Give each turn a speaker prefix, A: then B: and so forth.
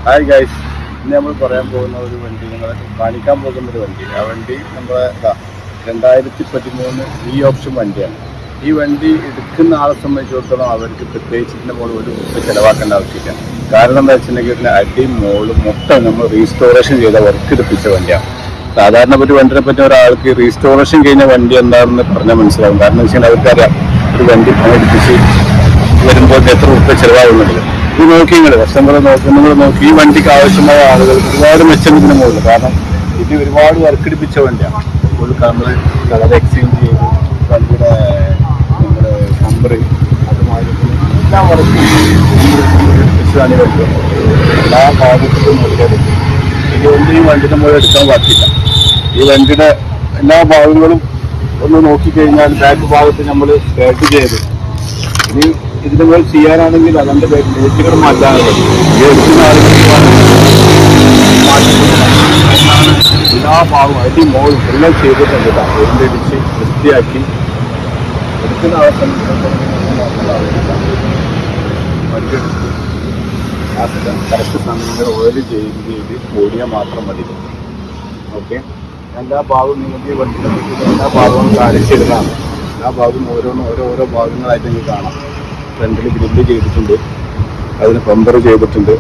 A: Hi guys, ഇന്ന് നമ്മൾ പറയാൻ പോകുന്ന ഒരു വണ്ടി, നിങ്ങളെ കാണിക്കാൻ പോകുന്ന ഒരു വണ്ടി. ആ വണ്ടി നമ്മളെ 2013 ഈ ഓപ്ഷൻ വണ്ടിയാണ്. ഈ വണ്ടി എടുക്കുന്ന ആളെ സംബന്ധിച്ചിടത്തോളം അവർക്ക് പ്രത്യേകിച്ച് ഇതിൻ്റെ മുകളിൽ ഒരു ചിലവാക്കേണ്ട ആവശ്യമില്ല. കാരണം എന്താ വെച്ചിട്ടുണ്ടെങ്കിൽ ഇതിന് അടി മോളും മൊത്തം നമ്മൾ റീസ്റ്റോറേഷൻ ചെയ്ത വർക്ക് എടുപ്പിച്ച വണ്ടിയാണ്. സാധാരണ ഒരു വണ്ടിനെ പറ്റി ഒരാൾക്ക് റീസ്റ്റോറേഷൻ കഴിഞ്ഞ വണ്ടി എന്താണെന്ന് പറഞ്ഞാൽ മനസ്സിലാവും. കാരണം എന്ന് വെച്ചാൽ അവർക്കറിയാം ഒരു വണ്ടി എടുപ്പിച്ച് വരുമ്പോൾ എത്ര രൂപ ചിലവാകുന്നുണ്ട്. ഇത് നോക്കി കസ്റ്റമർ നിങ്ങൾ നോക്കി, ഈ വണ്ടിക്ക് ആവശ്യമായ ആളുകൾ ഒരുപാട് മെച്ചത്തിന് മുകളിൽ. കാരണം ഇത് ഒരുപാട് വർക്ക് എടുപ്പിച്ച വണ്ടിയാണ്. ഇപ്പോൾ നമ്മൾ കളർ എക്സ്ചേഞ്ച് ചെയ്ത് വണ്ടിയുടെ നമ്മുടെ നമ്പർ അതുമായി എല്ലാ വർക്കും എടുപ്പിച്ചതാണ് ഈ വണ്ടി. എല്ലാ ഭാഗത്തും നോക്കിയാൽ ഇതുകൊണ്ട് ഈ വണ്ടിയുടെ മുകളിൽ എടുക്കാൻ പറ്റില്ല. ഈ വണ്ടിയുടെ എല്ലാ ഭാഗങ്ങളും ഒന്ന് നോക്കിക്കഴിഞ്ഞാൽ ബാക്ക് ഭാഗത്ത് നമ്മൾ സ്ക്രാച്ച് ചെയ്ത് ഇനി ഇതിന്റെ മുകളിൽ ചെയ്യാനാണെങ്കിൽ അതിന്റെ ഡേറ്റുകൾ മാറ്റാനുള്ളത് എല്ലാ ഭാഗവും അടി മോളും എല്ലാം ചെയ്തിട്ടുണ്ട്. എഴുതിടിച്ച് വൃത്തിയാക്കി എടുക്കുന്ന ആവശ്യം വണ്ടി കറക്റ്റ് സമയത്ത് ഓയിൽ ചെയ്ത് ഓടിയാൽ മാത്രം മതി. ഓക്കെ, എല്ലാ ഭാഗവും നിങ്ങൾക്ക് വണ്ടി എല്ലാ ഭാഗവും കാണിച്ചിരുന്നതാണ്. എല്ലാ ഭാഗവും ഓരോ ഭാഗങ്ങളായിട്ട് നിങ്ങൾക്ക് കാണാം. ഫ്രണ്ടിൽ ഗ്രില്ല് ചെയ്തിട്ടുണ്ട്, അതിന് ബമ്പർ ചെയ്തിട്ടുണ്ട്,